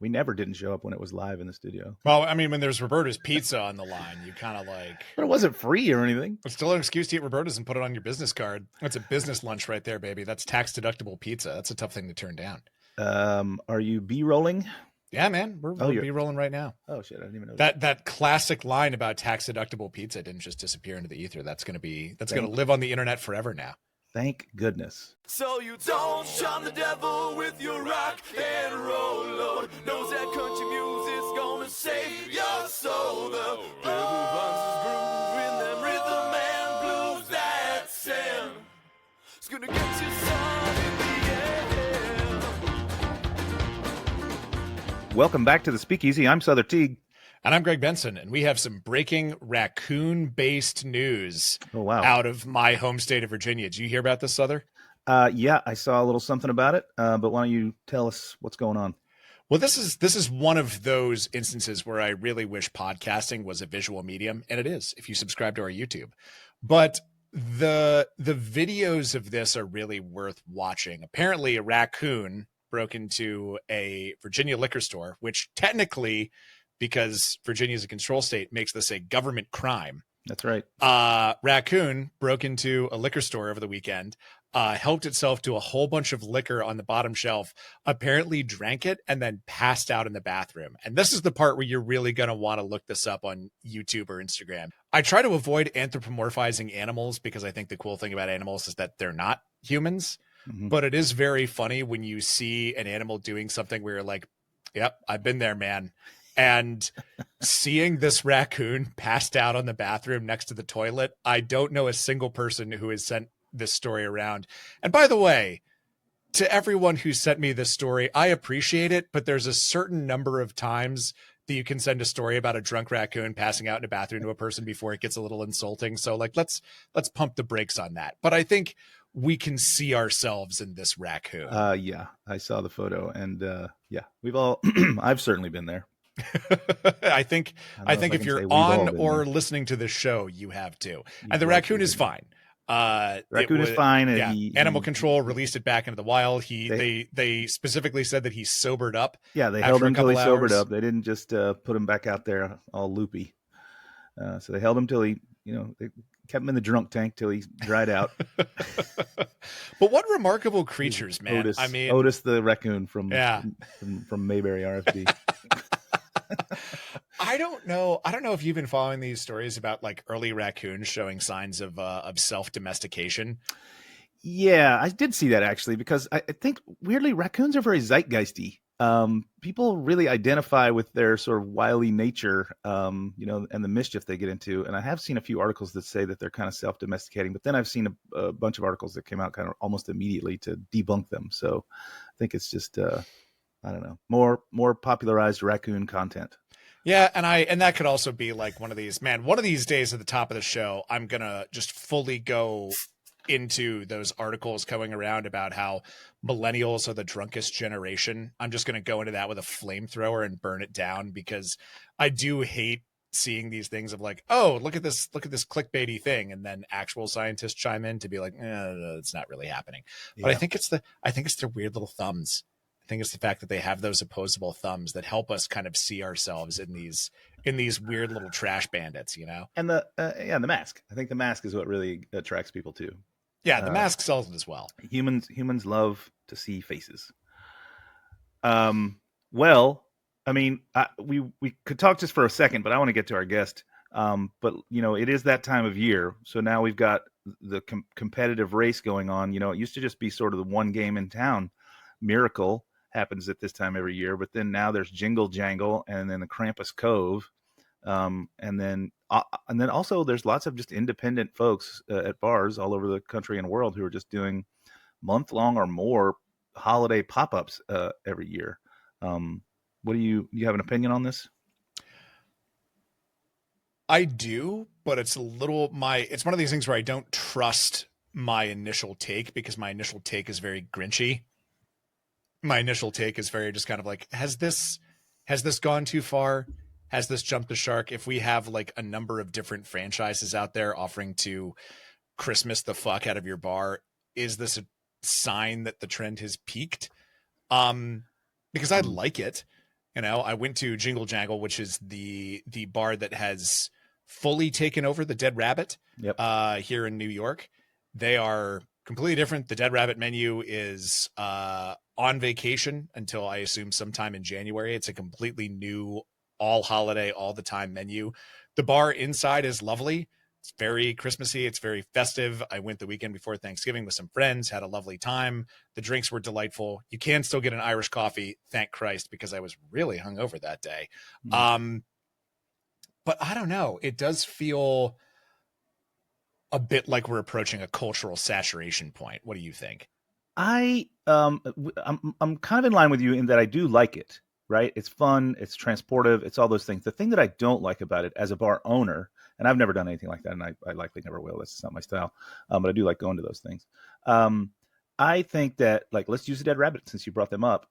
We never didn't show up when it was live in the studio. Well, I mean, when there's Roberta's Pizza on the line, you kind of like... But it wasn't free or anything. It's still an excuse to eat Roberta's and put it on your business card. That's a business lunch right there, baby. That's tax-deductible pizza. That's a tough thing to turn down. Are you B-rolling? Yeah, man. We're B-rolling right now. Oh, shit. I didn't even know that classic line about tax-deductible pizza didn't just disappear into the ether. That's going to live on the internet forever now. Thank goodness. So you don't shun the devil with your rock and roll load. Knows that country music's gonna save your soul. The devil runs his groove in them rhythm and blues. That sound it's gonna get you sun in the air. Welcome back to the Speakeasy. I'm Sother Teague. And I'm Greg Benson, and we have some breaking raccoon-based news out of my home state of Virginia. Did you hear about this, Sother? Yeah, I saw a little something about it, but why don't you tell us what's going on? Well, this is one of those instances where I really wish podcasting was a visual medium, and it is if you subscribe to our YouTube. But the videos of this are really worth watching. Apparently, a raccoon broke into a Virginia liquor store, which technically, because Virginia is a control state, makes this a government crime. That's right. Raccoon broke into a liquor store over the weekend, helped itself to a whole bunch of liquor on the bottom shelf, apparently drank it, and then passed out in the bathroom. And this is the part where you're really going to want to look this up on YouTube or Instagram. I try to avoid anthropomorphizing animals because I think the cool thing about animals is that they're not humans. Mm-hmm. But it is very funny when you see an animal doing something where you're like, yep, I've been there, man. And seeing this raccoon passed out on the bathroom next to the toilet, I don't know a single person who has sent this story around. And by the way, to everyone who sent me this story, I appreciate it, but there's a certain number of times that you can send a story about a drunk raccoon passing out in a bathroom to a person before it gets a little insulting. So like, let's pump the brakes on that. But I think we can see ourselves in this raccoon. Yeah, I saw the photo, and yeah, we've all, I've certainly been there. I think if you're on or listening to this show, you have too. And the raccoon is fine. Raccoon is fine. Yeah. Animal control released it back into the wild. They specifically said that he sobered up. Yeah, they held him until he sobered up. They didn't just put him back out there all loopy. So they held him till he, they kept him in the drunk tank till he dried out. But what remarkable creatures, man! Otis the raccoon from Mayberry RFD. I don't know if you've been following these stories about like early raccoons showing signs of self-domestication. Yeah, I did see that actually, because I think weirdly raccoons are very zeitgeisty. People really identify with their sort of wily nature, and the mischief they get into. And I have seen a few articles that say that they're kind of self-domesticating, but then I've seen a bunch of articles that came out kind of almost immediately to debunk them. So I think it's just, I don't know, more popularized raccoon content. Yeah, and that could also be like one of these days at the top of the show, I'm going to just fully go into those articles coming around about how millennials are the drunkest generation. I'm just going to go into that with a flamethrower and burn it down, because I do hate seeing these things of like, oh, look at this clickbaity thing, and then actual scientists chime in to be like, it's not really happening. Yeah. But I think it's their weird little thumbs. I think it's the fact that they have those opposable thumbs that help us kind of see ourselves in these weird little trash bandits, And the mask. I think the mask is what really attracts people too. Yeah, the mask sells it as well. Humans love to see faces. Well, I mean, we could talk just for a second, but I want to get to our guest. But it is that time of year, so now we've got the competitive race going on. It used to just be sort of the one game in town. Miracle happens at this time every year, but then now there's Jingle Jangle, and then the Krampus Cove, and then also there's lots of just independent folks at bars all over the country and world who are just doing month-long or more holiday pop-ups every year. What do you have an opinion on this? I do, but it's it's one of these things where I don't trust my initial take, because my initial take is very Grinchy. My initial take is very just kind of like, has this gone too far? Has this jumped the shark? If we have like a number of different franchises out there offering to Christmas the fuck out of your bar, is this a sign that the trend has peaked? Because I like it. You know, I went to Jingle Jangle, which is the bar that has fully taken over the Dead Rabbit Yep. here in New York. They are completely different. The Dead Rabbit menu is on vacation until I assume sometime in January. It's a completely new all holiday, all the time menu. The bar inside is lovely. It's very Christmassy. It's very festive. I went the weekend before Thanksgiving with some friends, had a lovely time. The drinks were delightful. You can still get an Irish coffee, thank Christ, because I was really hungover that day. But I don't know. It does feel a bit like we're approaching a cultural saturation point. What do you think? I'm kind of in line with you in that I do like it. Right? It's fun. It's transportive. It's all those things. The thing that I don't like about it as a bar owner, and I've never done anything like that, and I likely never will. That's not my style. But I do like going to those things. I think that, like, let's use the Dead Rabbit since you brought them up.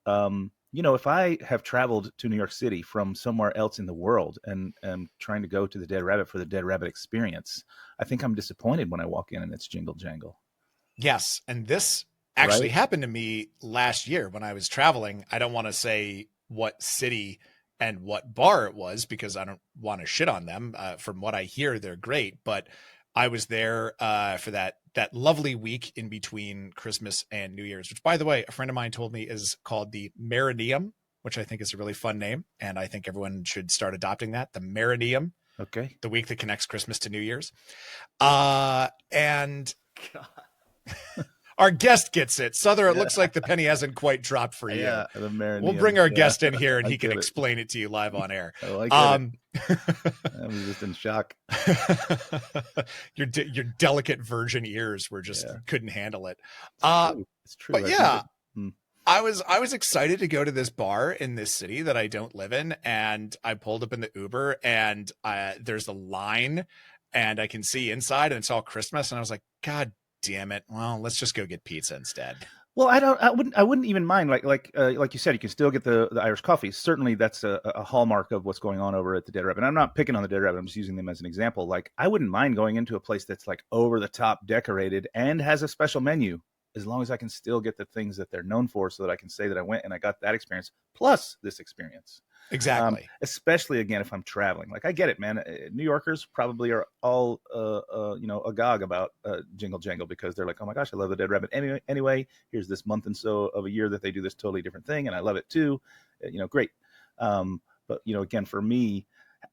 If I have traveled to New York City from somewhere else in the world and am trying to go to the Dead Rabbit for the Dead Rabbit experience, I think I'm disappointed when I walk in and it's Jingle Jangle. Yes. And this actually Right? happened to me last year when I was traveling. I don't want to say what city and what bar it was because I don't want to shit on them. From what I hear, they're great, but I was there for that lovely week in between Christmas and New Year's, which, by the way, a friend of mine told me is called the Meridium, which I think is a really fun name, and I think everyone should start adopting that. The Meridium, Okay. the week that connects Christmas to New Year's, and God. our guest gets it. Sother, it looks like the penny hasn't quite dropped for you. Yeah, the Meridian. We'll bring our guest in here and I he can get it. explain it to you live on air. I like it. I was just in shock. your delicate virgin ears were just couldn't handle it. It's true. But yeah, I was excited to go to this bar in this city that I don't live in, and I pulled up in the Uber, and there's a line, and I can see inside, and it's all Christmas, and I was like, God damn it! Well, let's just go get pizza instead. Well, I wouldn't even mind. Like you said, you can still get the Irish coffee. Certainly, that's a hallmark of what's going on over at the Dead Rabbit. And I'm not picking on the Dead Rabbit. I'm just using them as an example. Like, I wouldn't mind going into a place that's like over the top decorated and has a special menu, as long as I can still get the things that they're known for, so that I can say that I went and I got that experience plus this experience. Exactly. Especially again, if I'm traveling. Like, I get it, man. New Yorkers probably are all, agog about Jingle Jangle because they're like, oh my gosh, I love the Dead Rabbit. Anyway, here's this month and so of a year that they do this totally different thing, and I love it too. Great. But again, for me,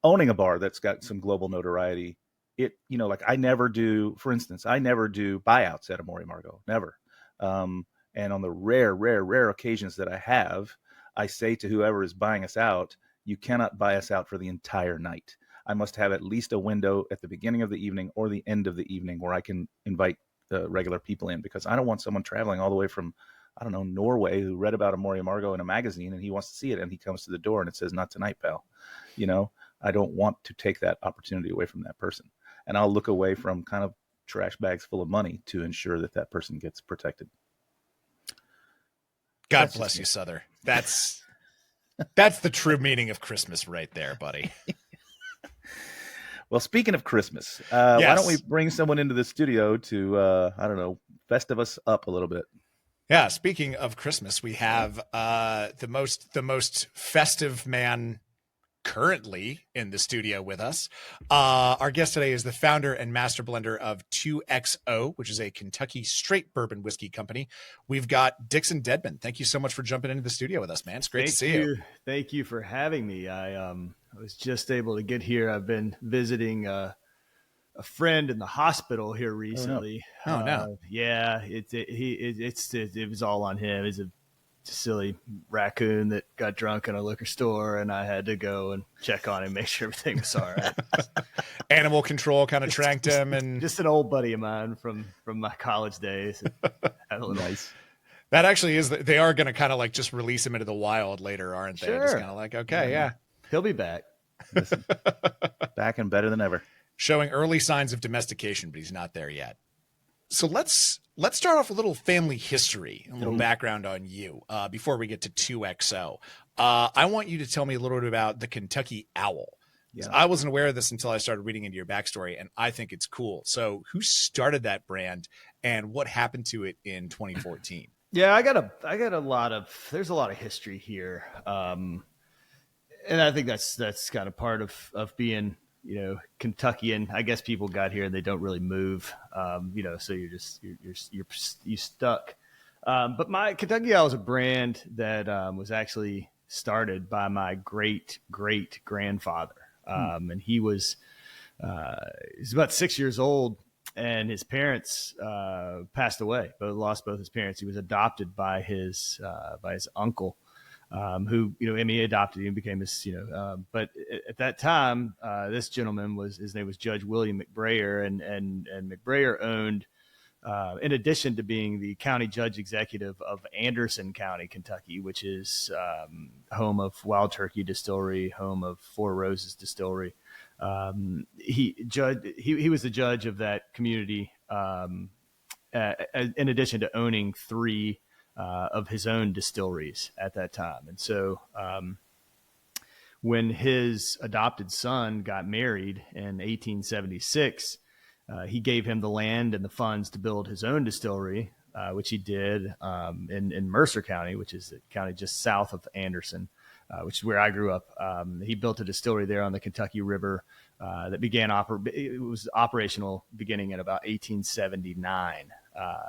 owning a bar that's got some global notoriety, like I never do. For instance, I never do buyouts at Amore Margot, never. And on the rare occasions that I have, I say to whoever is buying us out, you cannot buy us out for the entire night. I must have at least a window at the beginning of the evening or the end of the evening where I can invite regular people in, because I don't want someone traveling all the way from, I don't know, Norway, who read about Amore Margot in a magazine and he wants to see it and he comes to the door and it says, not tonight, pal. I don't want to take that opportunity away from that person. And I'll look away from kind of trash bags full of money to ensure that that person gets protected. God bless you, Sother. That's the true meaning of Christmas right there, buddy. Well, speaking of Christmas, Yes. Why don't we bring someone into the studio to, festive us up a little bit? Yeah, speaking of Christmas, we have the most festive man currently in the studio with us. Our guest today is the founder and master blender of 2XO, which is a Kentucky Straight Bourbon whiskey company. We've got Dixon Dedman. Thank you so much for jumping into the studio with us, man. It's great to see you. Thank you for having me. I was just able to get here. I've been visiting a friend in the hospital here recently. Oh no. Yeah, it was all on him. He's a silly raccoon that got drunk in a liquor store, and I had to go and check on him, make sure everything was all right. Animal control kind of tranked him, and just an old buddy of mine from my college days. Nice. That actually is. They are going to kind of like just release him into the wild later, aren't they? Sure. Just kind of like, okay, yeah, he'll be back. Listen, back and better than ever. Showing early signs of domestication, but he's not there yet. So let's start off with a little family history, a little background on you before we get to 2XO. I want you to tell me a little bit about the Kentucky Owl. Yeah. I wasn't aware of this until I started reading into your backstory, and I think it's cool. So who started that brand and what happened to it in 2014? Yeah, I got a lot of, there's a lot of history here. And I think that's kind of part of being, Kentuckian. I guess people got here and they don't really move, so you're stuck. But my Kentucky Owl is a brand that was actually started by my great grandfather. And he's about 6 years old, and his parents passed away. Lost both his parents. He was adopted by his uncle, who he adopted him, became his But at that time, this gentleman his name was Judge William McBrayer, and McBrayer owned. In addition to being the county judge executive of Anderson County, Kentucky, which is home of Wild Turkey Distillery, home of Four Roses Distillery, he was the judge of that community. In addition to owning three of his own distilleries at that time, and so when his adopted son got married in 1876. He gave him the land and the funds to build his own distillery, which he did in Mercer County, which is the county just south of Anderson, which is where I grew up. He built a distillery there on the Kentucky River that it was operational beginning in about 1879.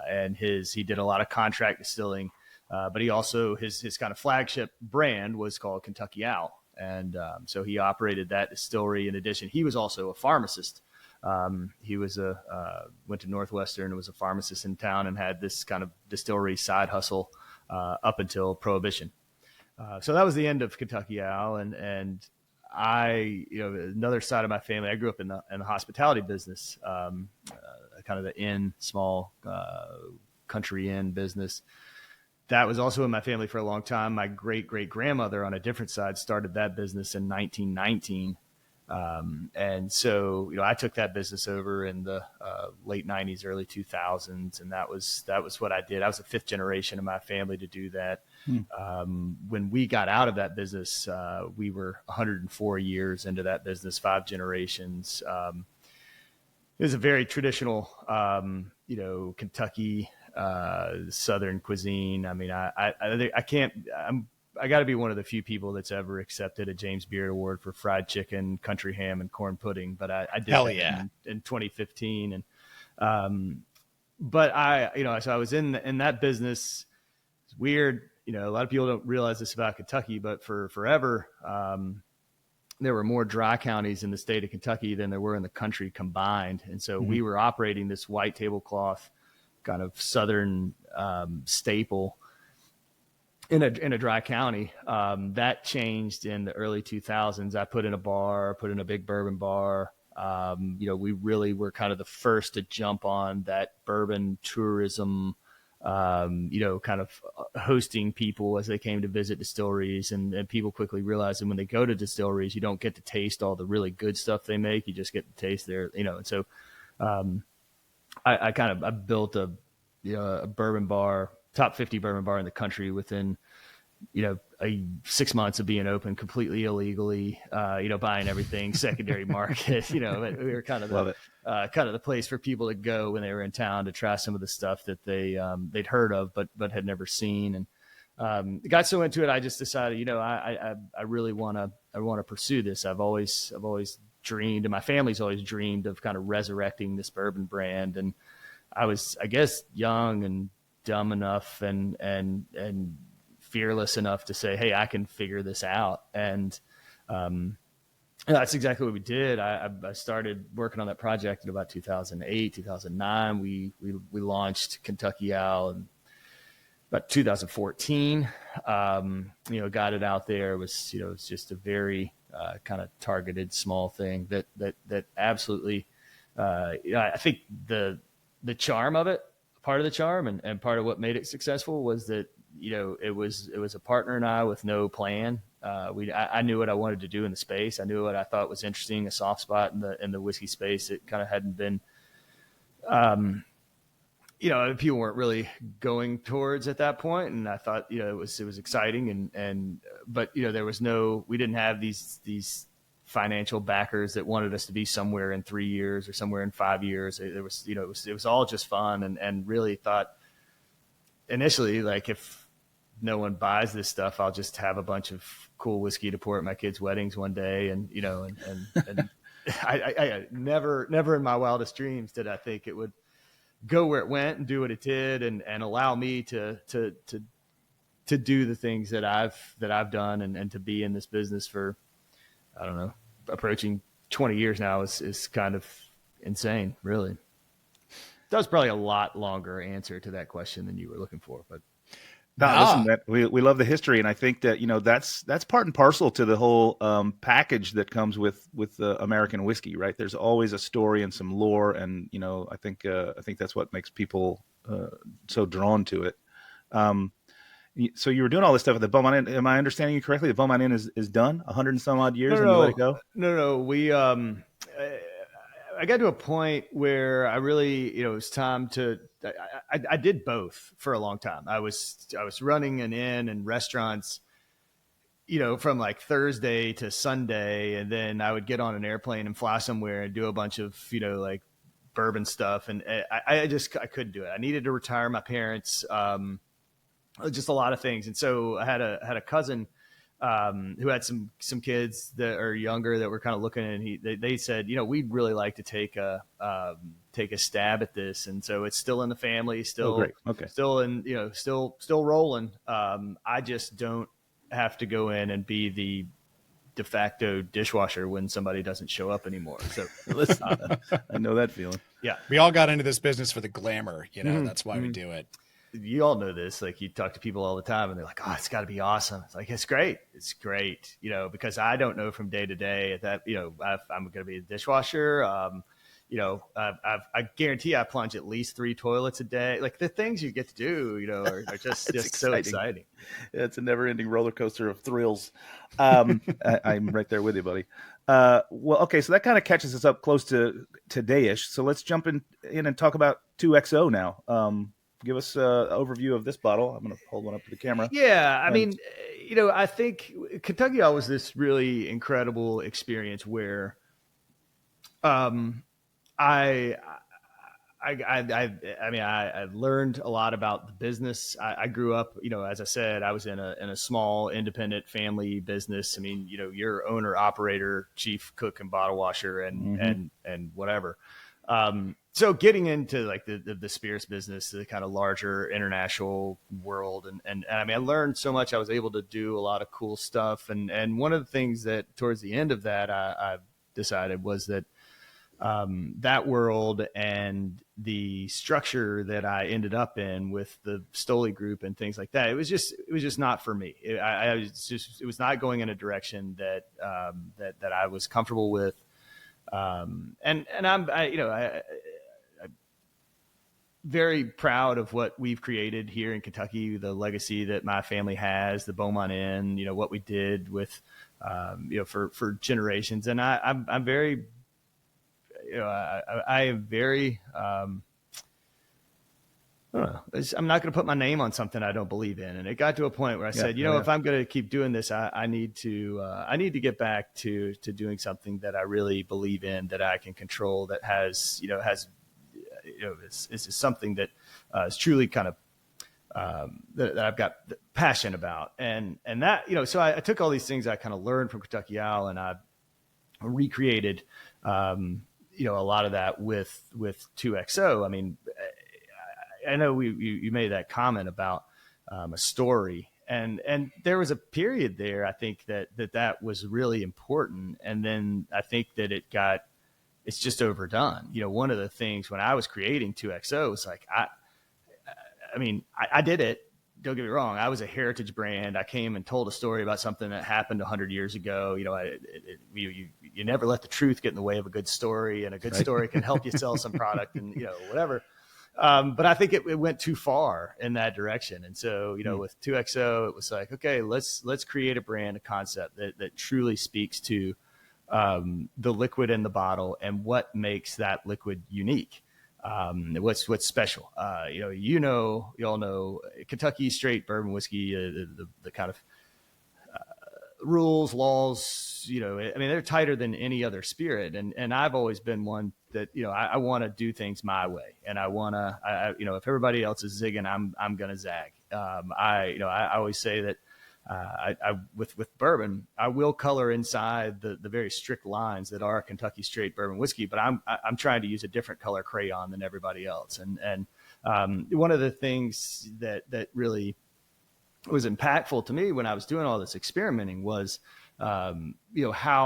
And he did a lot of contract distilling, but he also his kind of flagship brand was called Kentucky Owl, and so he operated that distillery. In addition, he was also a pharmacist. He was went to Northwestern and was a pharmacist in town and had this kind of distillery side hustle up until Prohibition. So that was the end of Kentucky Owl. And I, another side of my family, I grew up in the hospitality business, kind of the small country inn business. That was also in my family for a long time. My great grandmother on a different side started that business in 1919. And so, I took that business over in the late 90s, early 2000s, and that was what I did. I was the fifth generation of my family to do that. When we got out of that business, we were 104 years into that business, 5 generations. It was a very traditional, Kentucky Southern cuisine. I mean, I got to be one of the few people that's ever accepted a James Beard Award for fried chicken, country ham, and corn pudding. But I did that in 2015. And, but so I was in that business. It's weird. A lot of people don't realize this about Kentucky, but for forever, there were more dry counties in the state of Kentucky than there were in the country combined. And so we were operating this white tablecloth kind of Southern staple in a dry county. That changed in the early 2000s. I put in a big bourbon bar. We really were kind of the first to jump on that bourbon tourism, kind of hosting people as they came to visit distilleries, and people quickly realized that when they go to distilleries, you don't get to taste all the really good stuff they make. You just get to taste their, and so, I built a bourbon bar, top 50 bourbon bar in the country within, 6 months of being open completely illegally, buying everything secondary market, we were kind of the place for people to go when they were in town to try some of the stuff that they'd heard of, but had never seen. And got so into it, I just decided, I really want to pursue this. I've always dreamed, and my family's always dreamed of kind of resurrecting this bourbon brand. And I was, I guess, young and dumb enough and fearless enough to say, hey, I can figure this out. And that's exactly what we did. I started working on that project in about 2008, 2009. We launched Kentucky Owl in about 2014. Got it out there. It was, it's just a very kind of targeted small thing that absolutely, I think the charm of it, part of the charm and part of what made it successful was that, it was a partner and I with no plan. I knew what I wanted to do in the space. I knew what I thought was interesting, a soft spot in the whiskey space. It kind of hadn't been, people weren't really going towards at that point. And I thought, it was exciting but there was we didn't have these financial backers that wanted us to be somewhere in 3 years or somewhere in 5 years. There was, it was all just fun and really thought initially, like if no one buys this stuff, I'll just have a bunch of cool whiskey to pour at my kids' weddings one day. And, and I never in my wildest dreams did I think it would go where it went and do what it did and allow me to do the things that I've done and to be in this business for, I don't know, approaching 20 years now is kind of insane, really. That was probably a lot longer answer to that question than you were looking for, but listen, we love the history, and I think that that's part and parcel to the whole package that comes with American whiskey, right? There's always a story and some lore, and I think that's what makes people so drawn to it. So you were doing all this stuff at the Beaumont Inn. Am I understanding you correctly? The Beaumont Inn is done 100 and some odd years, and you let it go? No. We I got to a point where I really, it was time to. I did both for a long time. I was running an inn and restaurants, from like Thursday to Sunday, and then I would get on an airplane and fly somewhere and do a bunch of like bourbon stuff, and I couldn't do it. I needed to retire my parents, just a lot of things, and so I had a cousin who had some kids that are younger that were kind of looking, and they said, we'd really like to take a stab at this. And so it's still in the family, still in, still rolling. I just don't have to go in and be the de facto dishwasher when somebody doesn't show up anymore. So listen, I know that feeling. Yeah. We all got into this business for the glamour, that's why we do it. You all know this, like you talk to people all the time and they're like, oh, it's gotta be awesome. It's like, it's great. Because I don't know from day to day that, I'm going to be a dishwasher. I guarantee I plunge at least 3 toilets a day. Like the things you get to do, are just so exciting. Yeah, it's a never ending roller coaster of thrills. I'm right there with you, buddy. Well, okay. So that kind of catches us up close to today-ish. So let's jump in and talk about 2XO now. Give us an overview of this bottle. I'm going to hold one up to the camera. Yeah. I mean, I think Kentucky was this really incredible experience where, I learned a lot about the business. I grew up, as I said, I was in a small independent family business. I mean, you're owner, operator, chief cook and bottle washer and whatever. So getting into like the spirits business, the kind of larger international world. And I mean, I learned so much. I was able to do a lot of cool stuff. And one of the things that towards the end of that, I decided was that, that world and the structure that I ended up in with the Stoli group and things like that, it was just not for me. It was not going in a direction that I was comfortable with. And I'm very proud of what we've created here in Kentucky, the legacy that my family has, the Beaumont Inn, what we did with, for generations. And I'm very, I am very, I don't know. I'm not going to put my name on something I don't believe in. And it got to a point where I said, if I'm going to keep doing this, I need to get back to doing something that I really believe in, that I can control, that has is something that is truly kind of, that I've got passion about. And that, so I took all these things I kind of learned from Kentucky Owl and I recreated, a lot of that with 2XO. I mean, I know you made that comment about a story, and there was a period there, I think that was really important. And then I think that it's just overdone. One of the things when I was creating 2XO was like, I did it. Don't get me wrong. I was a heritage brand. I came and told a story about something that happened 100 years ago. You never let the truth get in the way of a good story, and a good story can help you sell some product and, whatever. But I think it went too far in that direction. And so, with 2XO, it was like, okay, let's create a brand, a concept that truly speaks to the liquid in the bottle and what makes that liquid unique. What's special. You all know Kentucky Straight Bourbon whiskey, the kind of rules, laws, they're tighter than any other spirit. And I've always been one that, I want to do things my way. And I want to, if everybody else is zigging, I'm going to zag. I always say that with bourbon, I will color inside the very strict lines that are Kentucky Straight Bourbon whiskey, but I'm trying to use a different color crayon than everybody else. And one of the things that really was impactful to me when I was doing all this experimenting was, how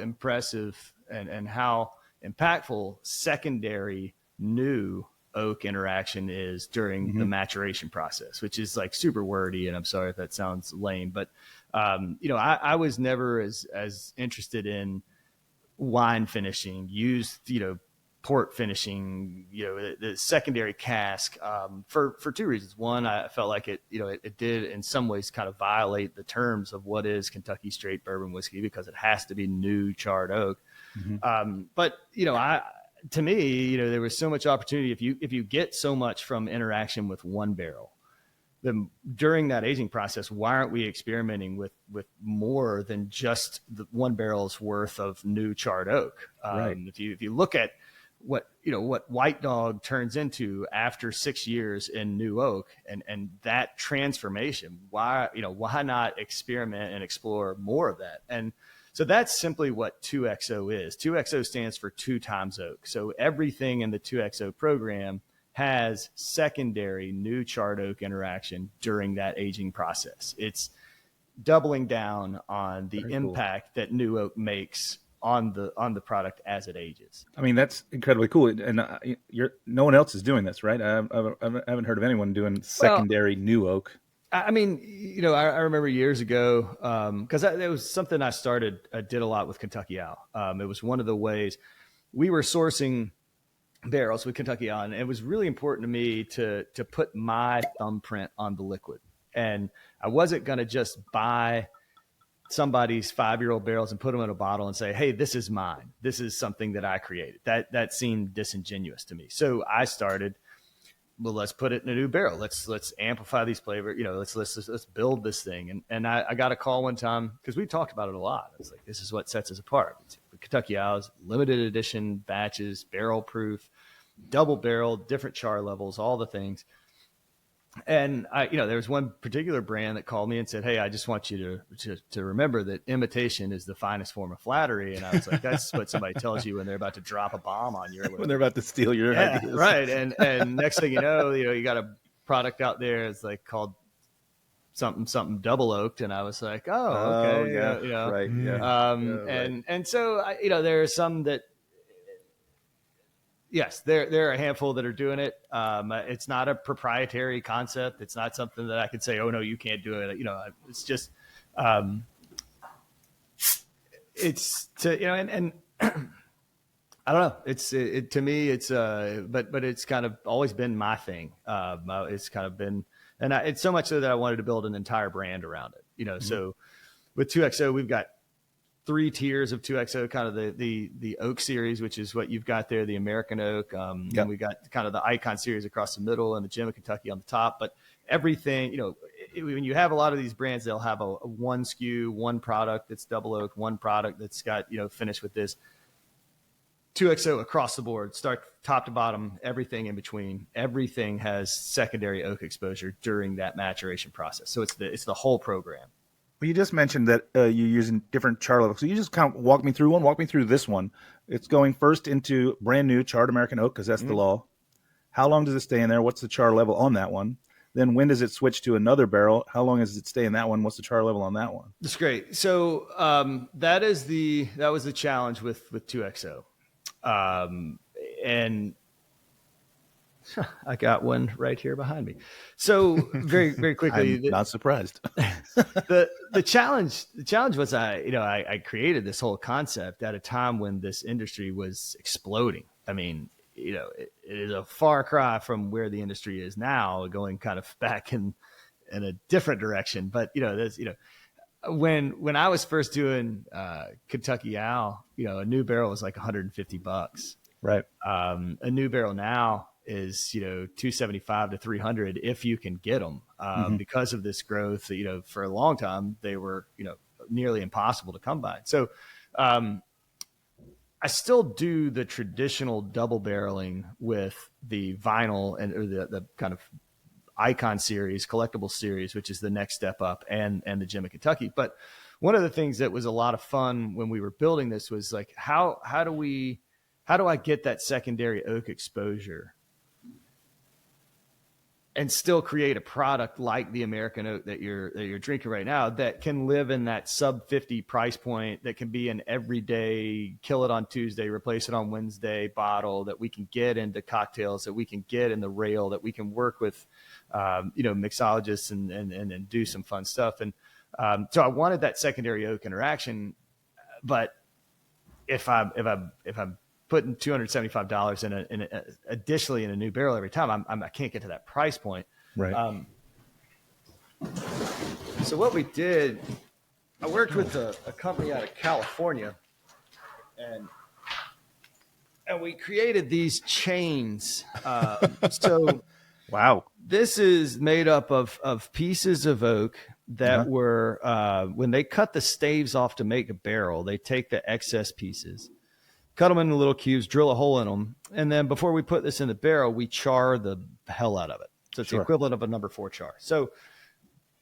impressive and how impactful secondary new oak interaction is during the maturation process, which is like super wordy. And I'm sorry if that sounds lame, but, I was never as interested in wine finishing, used, port finishing, the secondary cask, for two reasons. One, I felt like it did in some ways kind of violate the terms of what is Kentucky Straight Bourbon whiskey, because it has to be new charred oak. But to me, there was so much opportunity. If you get so much from interaction with one barrel, then during that aging process, why aren't we experimenting with more than just the one barrel's worth of new charred oak? Right. If you look at what White Dog turns into after 6 years in new oak, and that transformation, why not experiment and explore more of that? And so that's simply what 2XO is. 2XO stands for 2 times oak. So everything in the 2XO program has secondary new charred oak interaction during that aging process. It's doubling down on the impact that new oak makes on the product as it ages. I mean, that's incredibly cool. And no one else is doing this, right? I haven't heard of anyone doing secondary new oak. I mean, I remember years ago, because it was something I did a lot with Kentucky Owl. It was one of the ways we were sourcing barrels with Kentucky Owl, and it was really important to me to put my thumbprint on the liquid. And I wasn't going to just buy somebody's 5-year-old barrels and put them in a bottle and say, hey, this is mine. This is something that I created. That seemed disingenuous to me. So I started, well, let's put it in a new barrel. Let's amplify these flavors. Let's build this thing. And I got a call one time, because we talked about it a lot. It's like, this is what sets us apart. Kentucky Owls, limited edition batches, barrel proof, double barrel, different char levels, all the things. And there was one particular brand that called me and said, hey, I just want you to remember that imitation is the finest form of flattery. And I was like, that's what somebody tells you when they're about to drop a bomb on you. When they're about to steal your ideas. Right. And next thing you know, you got a product out there. It's like called something double oaked. And I was like, oh, okay. Yeah. Right. Yeah. And so, there are some that, yes, there are a handful that are doing it. It's not a proprietary concept. It's not something that I could say, oh no, you can't do it. It's just, it's to, and I don't know. To me, it's, but it's kind of always been my thing. It's kind of been, and it's so much so that I wanted to build an entire brand around it, so with 2XO, we've got 3 tiers of 2XO, kind of the oak series, which is what you've got there, the American oak. And we got kind of the icon series across the middle and the Gem of Kentucky on the top. But everything, when you have a lot of these brands, they'll have a one SKU, one product that's double oak, one product that's got, finished with this. 2XO across the board, start top to bottom, everything in between. Everything has secondary oak exposure during that maturation process. So it's the whole program. Well, you just mentioned that you're using different char levels. So you just kind of walk me through this one. It's going first into brand new charred American oak, because that's the law. How long does it stay in there? What's the char level on that one? Then when does it switch to another barrel? How long does it stay in that one? What's the char level on that one? That's great. So that was the challenge with 2XO. And I got one right here behind me. So very, very quickly, I'm not surprised. the challenge was I created this whole concept at a time when this industry was exploding. I mean, it is a far cry from where the industry is now, going kind of back in a different direction. But when I was first doing Kentucky Owl, a new barrel was like $150. Right. A new barrel now is $275 to $300 if you can get them, because of this growth. For a long time they were nearly impossible to come by. So I still do the traditional double barreling with the vinyl or the kind of Icon series, collectible series, which is the next step up, and the Gem of Kentucky. But one of the things that was a lot of fun when we were building this was like, how do I get that secondary oak exposure and still create a product like the American oak that you're drinking right now that can live in that sub 50 price point, that can be an everyday kill it on Tuesday, replace it on Wednesday bottle, that we can get into cocktails, that we can get in the rail, that we can work with, mixologists and do some fun stuff. And so I wanted that secondary oak interaction, but if I'm putting $275 additionally in a new barrel every time, I can't get to that price point. Right. So what we did, I worked with a company out of California, and we created these chains. So Wow. this is made up of pieces of oak that were, when they cut the staves off to make a barrel, they take the excess pieces, cut them into little cubes, drill a hole in them. And then before we put this in the barrel, we char the hell out of it. So it's the equivalent of a number 4 char. So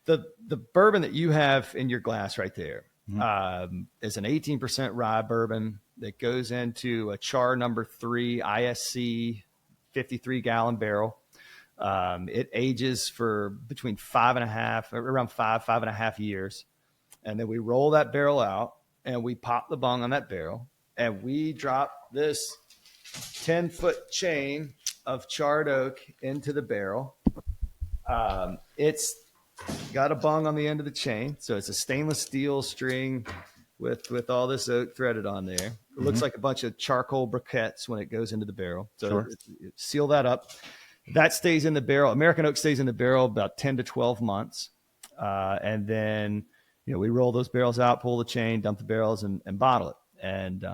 the bourbon that you have in your glass right there is an 18% rye bourbon that goes into a char number 3 ISC 53-gallon barrel. It ages for between 5.5 years. And then we roll that barrel out and we pop the bung on that barrel. And we drop this 10-foot chain of charred oak into the barrel. It's got a bung on the end of the chain. So it's a stainless steel string with all this oak threaded on there. It looks like a bunch of charcoal briquettes when it goes into the barrel. So seal that up. That stays in the barrel. American oak stays in the barrel about 10 to 12 months. And then, we roll those barrels out, pull the chain, dump the barrels, and bottle it. And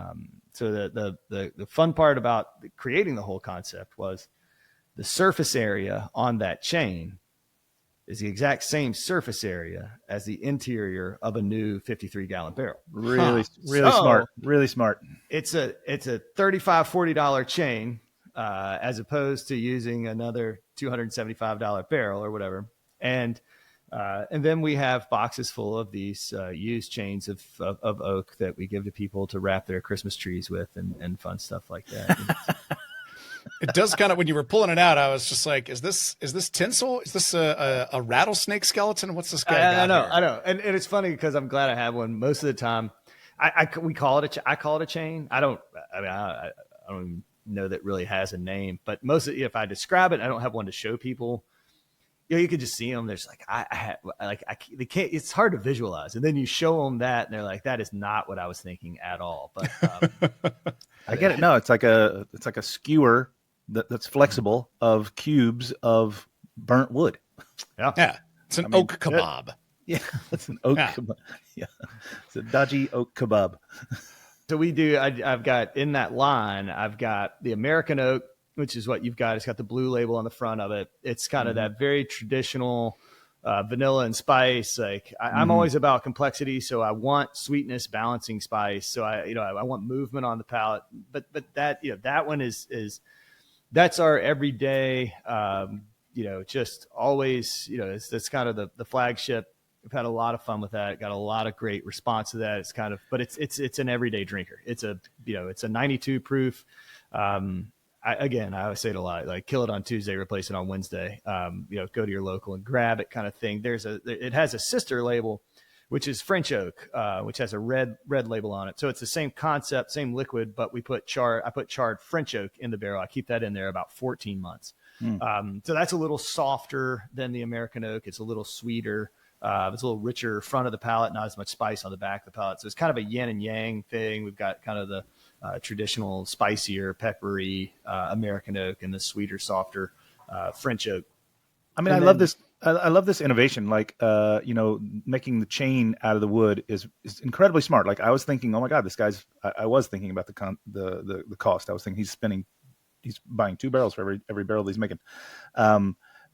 so the fun part about creating the whole concept was the surface area on that chain is the exact same surface area as the interior of a new 53-gallon barrel. Really smart. Really smart. It's a $35-$40 chain as opposed to using another $275 barrel or whatever. And then we have boxes full of these used chains of oak that we give to people to wrap their Christmas trees with and fun stuff like that. It does kind of, when you were pulling it out, I was just like, is this tinsel? Is this a rattlesnake skeleton? What's this guy? I know. And it's funny because I'm glad I have one. Most of the time I call it I call it a chain. I don't even know that really has a name, but mostly if I describe it, I don't have one to show people. You could just see them. There's they can't. It's hard to visualize, and then you show them that, and they're like, "That is not what I was thinking at all." But I get it. No, it's like a skewer that's flexible of cubes of burnt wood. Yeah. It's an oak kebab. Yeah, it's an oak kebab. Yeah, it's a dodgy oak kebab. So we do. I've got in that line. I've got the American oak, which is what you've got. It's got the blue label on the front of it. It's kind of that very traditional vanilla and spice. Like I'm always about complexity, so I want sweetness, balancing spice. So I want movement on the palate. But that that one is that's our everyday. Just always. It's kind of the flagship. We've had a lot of fun with that. Got a lot of great response to that. It's kind of, but it's an everyday drinker. It's a 92 proof. I always say it a lot, like kill it on Tuesday, replace it on Wednesday. Go to your local and grab it kind of thing. It has a sister label, which is French oak, which has a red label on it. So it's the same concept, same liquid, but I put charred French oak in the barrel. I keep that in there about 14 months. So that's a little softer than the American oak. It's a little sweeter. It's a little richer front of the palate, not as much spice on the back of the palate. So it's kind of a yin and yang thing. We've got kind of the traditional spicier, peppery American oak and the sweeter, softer French oak. I mean, I love this. I love this innovation. Like, making the chain out of the wood is incredibly smart. Like, I was thinking, oh my God, this guy's. I was thinking about the cost. I was thinking he's buying 2 barrels for every barrel that he's making.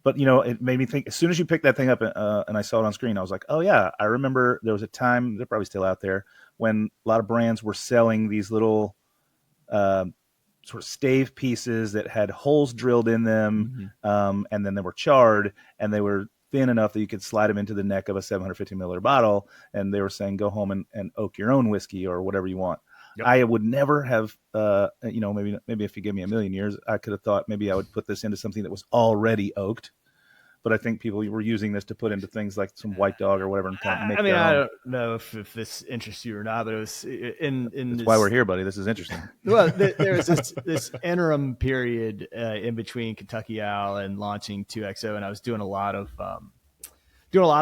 But it made me think. As soon as you picked that thing up and I saw it on screen, I was like, "Oh yeah, I remember." There was a time, they're probably still out there, when a lot of brands were selling these little sort of stave pieces that had holes drilled in them, and then they were charred, and they were thin enough that you could slide them into the neck of a 750 milliliter bottle. And they were saying, go home and oak your own whiskey or whatever you want. Yep. I would never have, maybe if you give me a million years, I could have thought maybe I would put this into something that was already oaked. But I think people were using this to put into things like some White Dog or whatever. And kind of make I don't know if this interests you or not, but it was That's why we're here, buddy. This is interesting. Well, there was this interim period in between Kentucky Owl and launching 2XO, and I was doing a lot of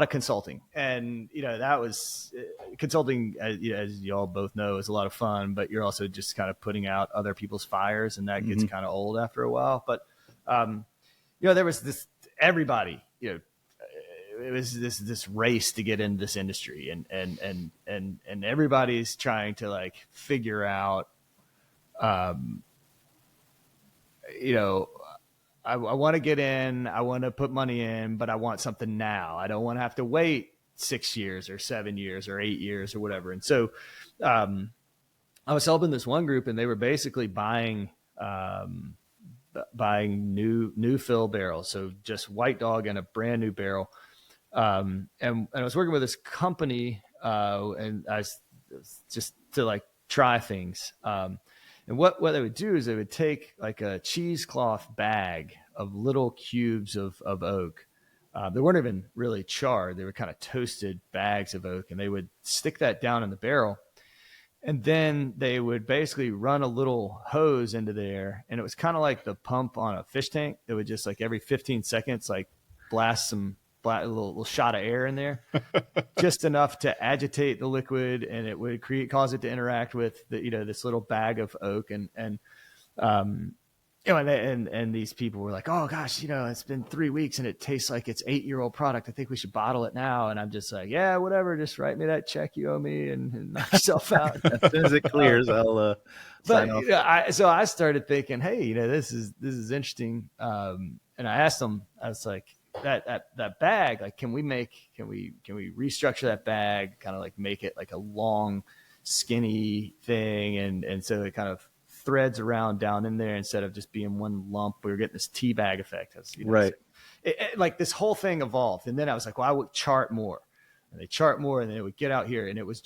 consulting. And that was consulting, as you all both know, is a lot of fun. But you're also just kind of putting out other people's fires, and that gets kind of old after a while. But there was this. Everybody, it was this race to get into this industry, and everybody's trying to like figure out, I want to get in, I want to put money in, but I want something now. I don't want to have to wait 6 years or 7 years or 8 years or whatever. And so, I was helping this one group, and they were basically buying new fill barrels, so just White Dog in a brand new barrel. And I was working with this company, and I was just to like try things. And what they would do is they would take like a cheesecloth bag of little cubes of oak. They weren't even really charred; they were kind of toasted bags of oak, and they would stick that down in the barrel. And then they would basically run a little hose into there, and it was kind of like the pump on a fish tank. It would just like every 15 seconds, like blast a little shot of air in there, just enough to agitate the liquid, and it would cause it to interact with this little bag of oak. And these people were like, oh gosh, it's been 3 weeks and it tastes like it's 8-year-old product. I think we should bottle it now. And I'm just like, yeah, whatever. Just write me that check you owe me and knock yourself out. As soon as it clears, I'll sign off. So I started thinking, hey, this is interesting. And I asked them, I was like, that bag, like, can we restructure that bag, kind of like make it like a long, skinny thing, and so it kind of threads around down in there instead of just being one lump. We were getting this tea bag effect. Right. So like this whole thing evolved. And then I was like, well, I would chart more. And they chart more, and then it would get out here, and it was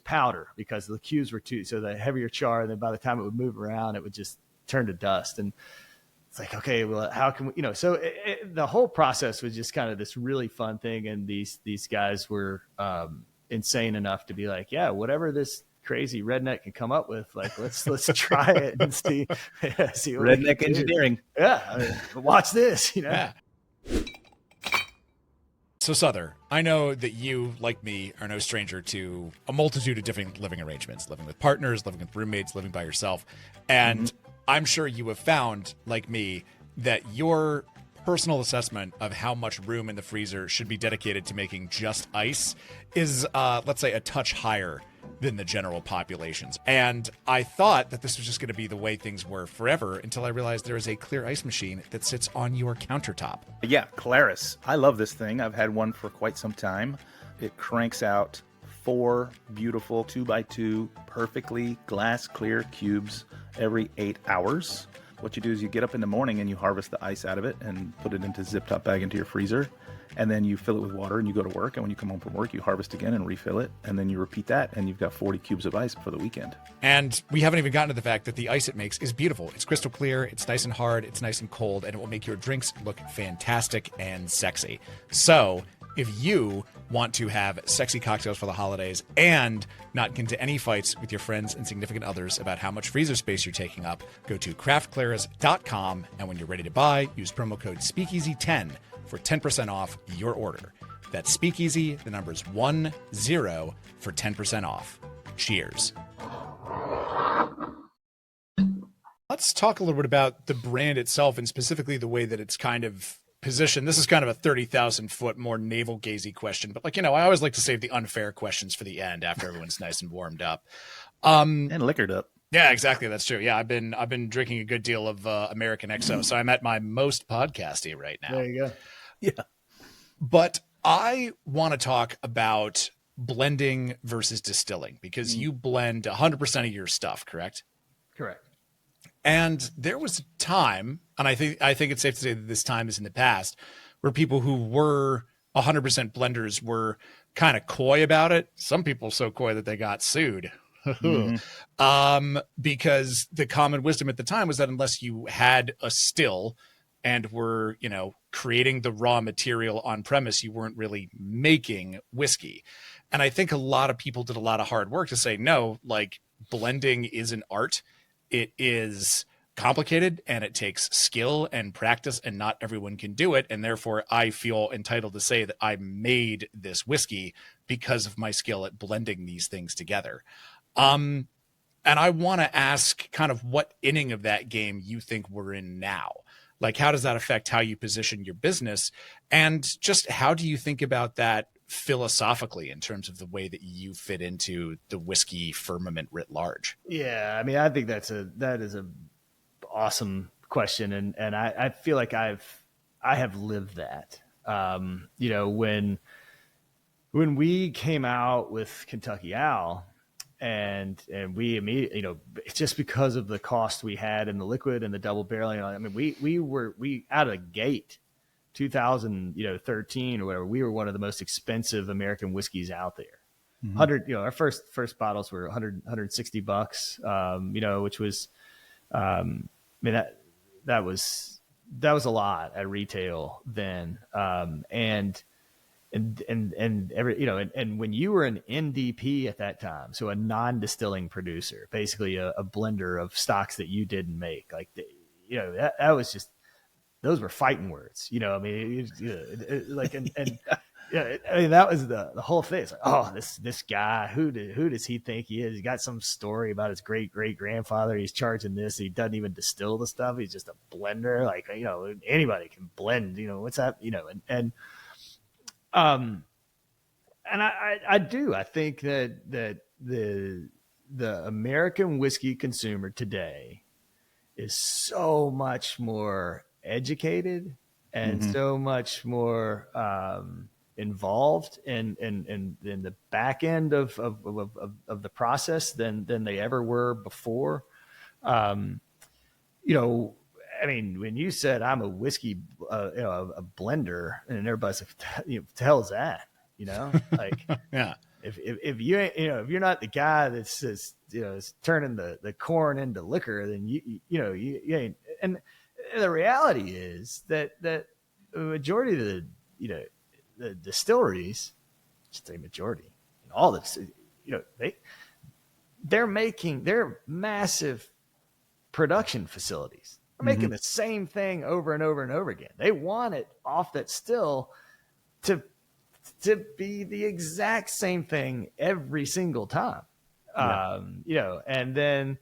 powder because the cubes were so the heavier char, and then by the time it would move around, it would just turn to dust. And it's like, okay, well, how can we, so the whole process was just kind of this really fun thing. And these guys were insane enough to be like, yeah, whatever this crazy redneck can come up with, like, let's try it and see what redneck engineering. Yeah. Watch this, Yeah. So Sother, I know that you, like me, are no stranger to a multitude of different living arrangements, living with partners, living with roommates, living by yourself. And I'm sure you have found, like me, that your personal assessment of how much room in the freezer should be dedicated to making just ice is, let's say, a touch higher than the general populations. And I thought that this was just going to be the way things were forever until I realized there is a clear ice machine that sits on your countertop. Yeah, Claris. I love this thing. I've had one for quite some time. It cranks out 4 beautiful 2x2 perfectly glass clear cubes every 8 hours. What you do is you get up in the morning and you harvest the ice out of it and put it into a zip top bag into your freezer. And then you fill it with water and you go to work. And when you come home from work, you harvest again and refill it. And then you repeat that. And you've got 40 cubes of ice for the weekend. And we haven't even gotten to the fact that the ice it makes is beautiful. It's crystal clear. It's nice and hard. It's nice and cold. And it will make your drinks look fantastic and sexy. So if you want to have sexy cocktails for the holidays and not get into any fights with your friends and significant others about how much freezer space you're taking up, go to craftclaris.com. And when you're ready to buy, use promo code SPEAKEASY10 for 10% off your order. That's Speakeasy, the numbers 10 for 10% off. Cheers. Let's talk a little bit about the brand itself and specifically the way that it's kind of positioned. This is kind of a 30,000 foot more navel gazy question, but I always like to save the unfair questions for the end after everyone's nice and warmed up. And liquored up. Yeah, exactly. That's true. Yeah, I've been drinking a good deal of American XO, so I'm at my most podcasty right now. There you go. Yeah. But I want to talk about blending versus distilling because you blend 100% of your stuff, correct? Correct. And there was a time, and I think it's safe to say that this time is in the past, where people who were 100% blenders were kind of coy about it. Some people so coy that they got sued. Because the common wisdom at the time was that unless you had a still and were, creating the raw material on premise, you weren't really making whiskey. And I think a lot of people did a lot of hard work to say, no, like blending is an art. It is complicated and it takes skill and practice, and not everyone can do it. And therefore I feel entitled to say that I made this whiskey because of my skill at blending these things together. And I want to ask kind of what inning of that game you think we're in now. Like, how does that affect how you position your business? And just how do you think about that philosophically in terms of the way that you fit into the whiskey firmament writ large? Yeah, I mean, I think that is a awesome question, and I feel like I have lived that. When we came out with Kentucky Owl, and we immediately, just because of the cost we had in the liquid and the double barreling, I mean, we out of the gate, 2013 or whatever, we were one of the most expensive American whiskeys out there. 100, our first bottles were $160, which was, I mean, that was a lot at retail then. And when you were an NDP at that time, so a non-distilling producer, basically a blender of stocks that you didn't make, like, that was just, those were fighting words, I mean, that was the whole thing. It's like, oh, this guy, who does he think he is? He got some story about his great grandfather. He's charging this. He doesn't even distill the stuff. He's just a blender. Like, anybody can blend, what's that, and I do. I think that the American whiskey consumer today is so much more educated and so much more involved in the back end of the process than they ever were before. I mean, when you said I'm a whiskey, a blender, and everybody's like, "The hell is that?" Like, Yeah. If you ain't, if you're not the guy that's is turning the corn into liquor, then you ain't. And the reality is that the majority of the distilleries, I should say majority, all the, they're massive production facilities. They're making the same thing over and over and over again. They want it off that still to be the exact same thing every single time. And then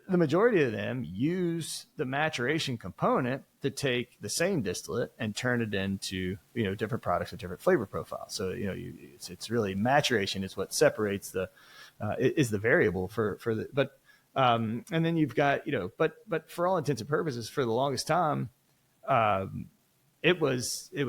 the majority of them use the maturation component to take the same distillate and turn it into, different products with different flavor profiles. So, it's really maturation is what separates is the variable for the, but, and then you've got, but for all intents and purposes, for the longest time, it was a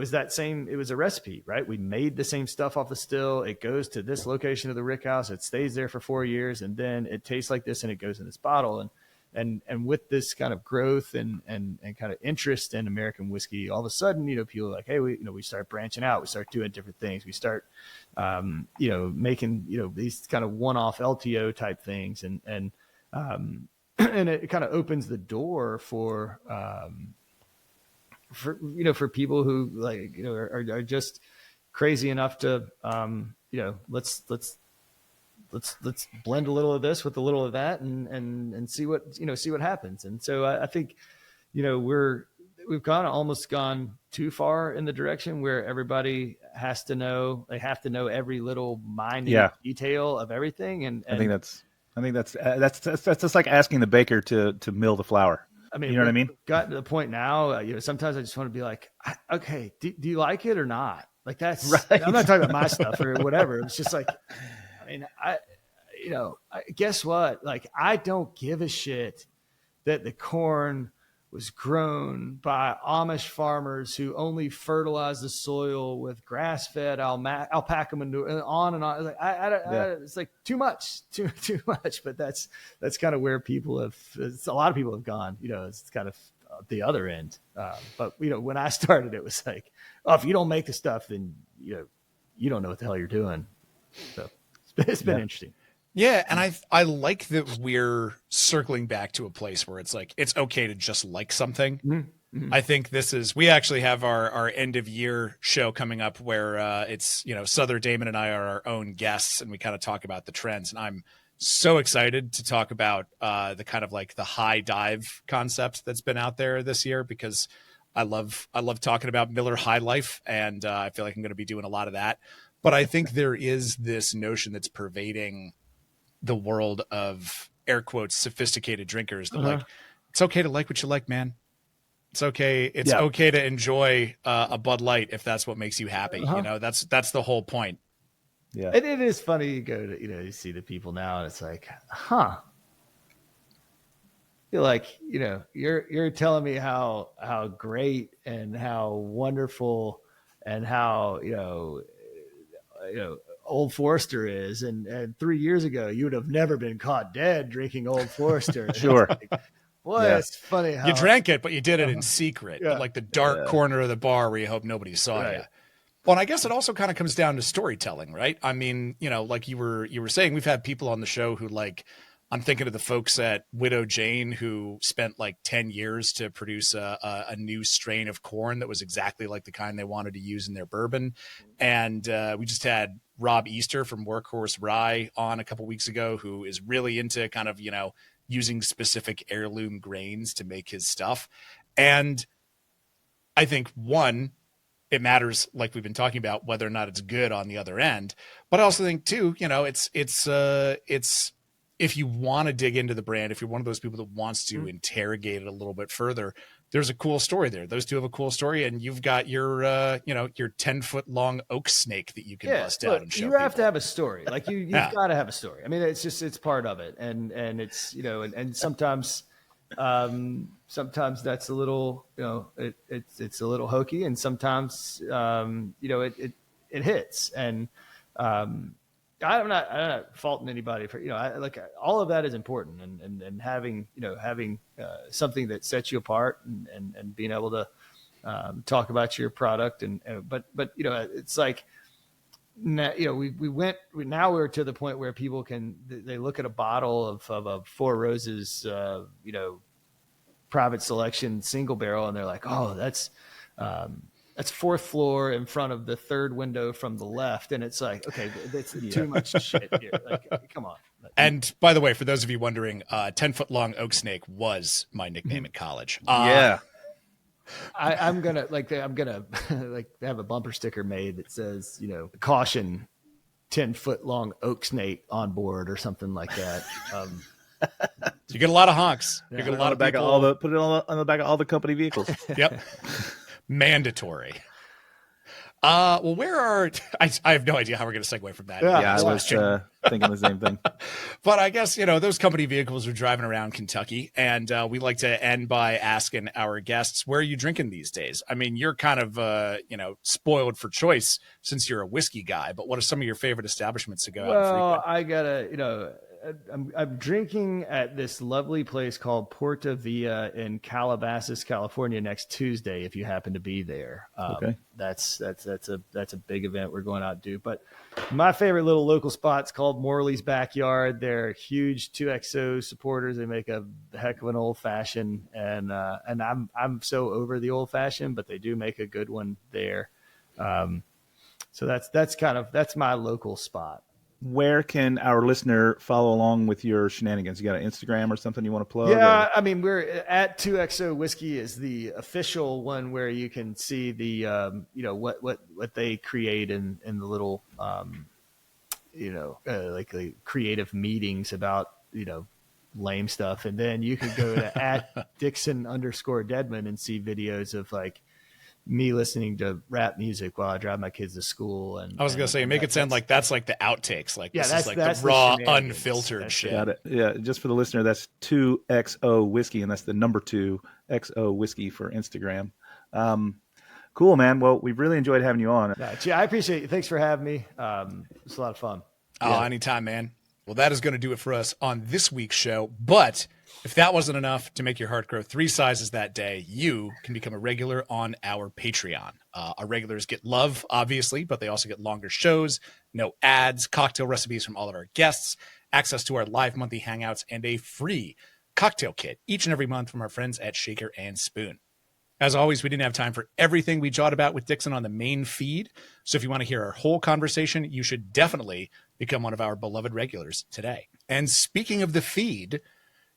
recipe, right? We made the same stuff off the still. It goes to this location of the rick house. It stays there for 4 years, and then it tastes like this, and it goes in this bottle. And with this kind of growth and kind of interest in American whiskey, all of a sudden, people are like, hey, we start branching out. We start doing different things. We start, making, these kind of one-off LTO type things. And it kind of opens the door for people who are just crazy enough to, let's blend a little of this with a little of that and see what happens. And so I think, we've almost gone too far in the direction where everybody has to know every little minute detail of everything. And I think that's just like asking the baker to mill the flour. I mean, you know what I mean? Got to the point now, sometimes I just want to be like, okay, do you like it or not? Like, that's right. I'm not talking about my stuff or whatever. It's just like, I mean, guess what? Like, I don't give a shit that the corn was grown by Amish farmers who only fertilize the soil with grass-fed alpaca manure, and on and on. It's like too much. But that's kind of where a lot of people have gone. It's kind of the other end. But when I started, it was like, oh, if you don't make the stuff, then you don't know what the hell you're doing. So it's been interesting. Yeah, and I like that we're circling back to a place where it's like it's okay to just like something. Mm-hmm. I think we actually have our end of year show coming up where it's Sother, Damon, and I are our own guests, and we kind of talk about the trends. And I'm so excited to talk about the kind of like the high dive concept that's been out there this year, because I love talking about Miller High Life, and I feel like I'm going to be doing a lot of that. But I think there is this notion that's pervading the world of air quotes sophisticated drinkers that like it's okay to like what you like, man. It's okay. It's okay to enjoy a Bud Light if that's what makes you happy. That's the whole point. Yeah, it is funny. You go to you see the people now, and it's like, You're like, you're telling me how great and how wonderful and how Old Forester is, and 3 years ago you would have never been caught dead drinking Old Forester. Sure. It's funny how you drank it, but you did it in secret, in like the dark corner of the bar where you hope nobody saw you. Well, and I guess it also kind of comes down to storytelling, right? I mean, like you were saying, we've had people on the show who like, I'm thinking of the folks at Widow Jane who spent like 10 years to produce a new strain of corn that was exactly like the kind they wanted to use in their bourbon. And we just had Rob Easter from Workhorse Rye on a couple weeks ago, who is really into kind of, using specific heirloom grains to make his stuff. And I think it matters, like we've been talking about, whether or not it's good on the other end. But I also think too, it's if you want to dig into the brand, if you're one of those people that wants to interrogate it a little bit further, there's a cool story there. Those two have a cool story, and you've got your 10-foot long oak snake that you can bust out and show you people. have to have a story. Like you've got to have a story. I mean, it's part of it. And it's, and sometimes that's a little, it's a little hokey, and sometimes, it hits. And, I'm not faulting anybody for, all of that is important, and having something that sets you apart, and being able to talk about your product. But it's like, now, now we're to the point where people they look at a bottle of a Four Roses, private selection single barrel, and they're like, oh, that's fourth floor in front of the third window from the left. And it's like, okay, that's too much shit here. Like, come on. And by the way, for those of you wondering, 10-foot long oak snake was my nickname in college. I'm gonna have a bumper sticker made that says, caution, 10-foot long oak snake on board, or something like that. You get a lot of honks. You get a lot of people. Put it on the back of all the company vehicles. Yep. Mandatory. Well, I have no idea how we're going to segue from that. Yeah, I was thinking the same thing. But I guess, those company vehicles are driving around Kentucky, and we like to end by asking our guests, where are you drinking these days? I mean, you're kind of, spoiled for choice since you're a whiskey guy, but what are some of your favorite establishments to go out and frequent? Well, I gotta, I'm drinking at this lovely place called Porta Villa in Calabasas, California, next Tuesday. If you happen to be there, okay, that's a big event we're going out to do. But my favorite little local spot's called Morley's Backyard. They're huge 2XO supporters. They make a heck of an old fashioned, and I'm so over the old fashioned, but they do make a good one there. So that's my local spot. Where can our listener follow along with your shenanigans? You got an Instagram or something you want to plug? Yeah, I mean, we're at 2XO Whiskey is the official one where you can see the what they create in the little like the creative meetings about lame stuff, and then you could go to at Dixon _Dedman and see videos of like me listening to rap music while I drive my kids to school. And I was gonna say, make it sound like that's like the outtakes, like Yeah, this is like that's the raw, shenanigans. unfiltered That's shit. Got it. Yeah, just for the listener, that's 2XO whiskey, and that's the number 2XO whiskey for Instagram. Cool, man. Well, we've really enjoyed having you on. Yeah, I appreciate it. Thanks for having me. It's a lot of fun. Oh, anytime, man. Well, that is going to do it for us on this week's show. But if that wasn't enough to make your heart grow 3 sizes that day, you can become a regular on our Patreon. Our regulars get love, obviously, but they also get longer shows, no ads, cocktail recipes from all of our guests, access to our live monthly hangouts, and a free cocktail kit each and every month from our friends at Shaker and Spoon. As always, we didn't have time for everything we jawed about with Dixon on the main feed. So if you want to hear our whole conversation, you should definitely become one of our beloved regulars today. And speaking of the feed,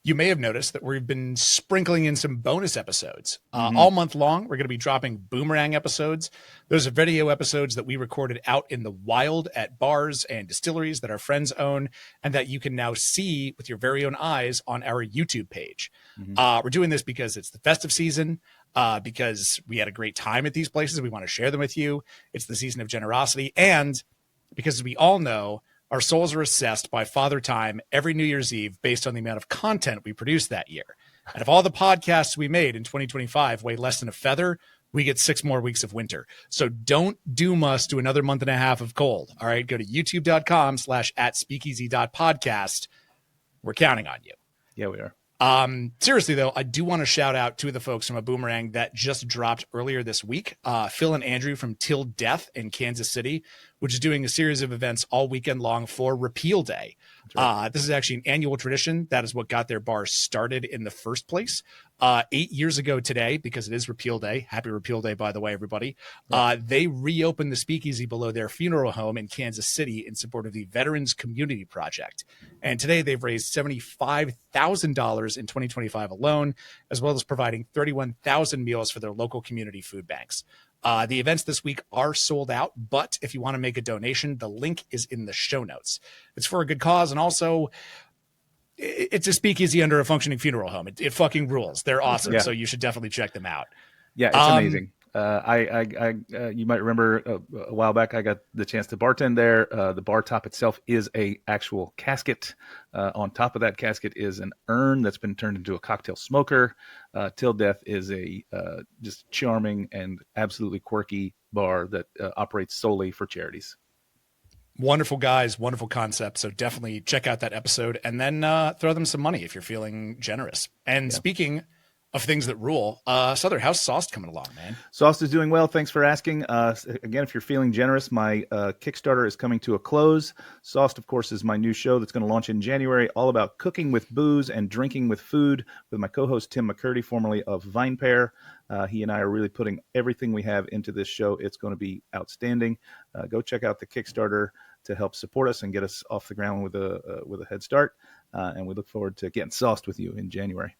you may have noticed that we've been sprinkling in some bonus episodes. All month long, we're going to be dropping boomerang episodes. Those are video episodes that we recorded out in the wild at bars and distilleries that our friends own and that you can now see with your very own eyes on our YouTube page. We're doing this because it's the festive season, because we had a great time at these places. We want to share them with you. It's the season of generosity. And because as we all know, our souls are assessed by Father Time every New Year's Eve based on the amount of content we produced that year. And if all the podcasts we made in 2025 weigh less than a feather, we get 6 more weeks of winter. So don't doom us to another month and a half of cold. All right, go to youtube.com/@speakeasy.podcast. We're counting on you. Yeah, we are. Seriously though, I do want to shout out 2 of the folks from a boomerang that just dropped earlier this week. Phil and Andrew from Til Death in Kansas City, which is doing a series of events all weekend long for Repeal Day. This is actually an annual tradition. That is what got their bar started in the first place. 8 years ago today, because it is Repeal Day. Happy Repeal Day, by the way, everybody. They reopened the speakeasy below their funeral home in Kansas City in support of the Veterans Community Project. And today they've raised $75,000 in 2025 alone, as well as providing 31,000 meals for their local community food banks. The events this week are sold out, but if you want to make a donation, the link is in the show notes. It's for a good cause, and also it's a speakeasy under a functioning funeral home. It fucking rules. They're awesome, so you should definitely check them out. Yeah, it's amazing. You might remember a while back, I got the chance to bartend there. The bar top itself is a actual casket. On top of that casket is an urn that's been turned into a cocktail smoker. Til Death is a just charming and absolutely quirky bar that operates solely for charities. Wonderful guys, wonderful concept. So definitely check out that episode and then throw them some money if you're feeling generous. And speaking of things that rule, Sother, how's Sauced coming along, man? Sauced is doing well. Thanks for asking. Again, if you're feeling generous, my Kickstarter is coming to a close. Sauced, of course, is my new show that's going to launch in January, all about cooking with booze and drinking with food with my co-host, Tim McCurdy, formerly of Vine Pair. He and I are really putting everything we have into this show. It's going to be outstanding. Go check out the Kickstarter to help support us and get us off the ground with a head start. And we look forward to getting sauced with you in January.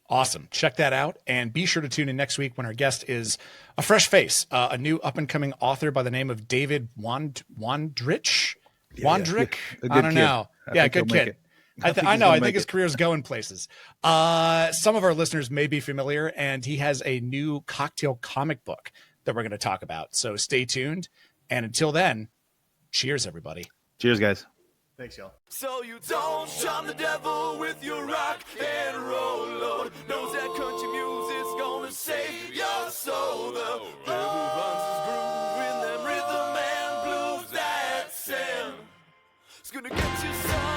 Awesome. Check that out. And be sure to tune in next week when our guest is a fresh face, a new up-and-coming author by the name of David Wondrich. Wondrich? I don't know. Yeah, good kid. I know. I think his career is going places. Some of our listeners may be familiar, and he has a new cocktail comic book that we're going to talk about. So stay tuned. And until then, cheers, everybody. Cheers, guys. Thanks, y'all. So you don't charm the devil with your rock and roll, Lord. Knows that country music's gonna save your soul. The devil runs his groove in them rhythm and blues that sing. It's gonna get you some.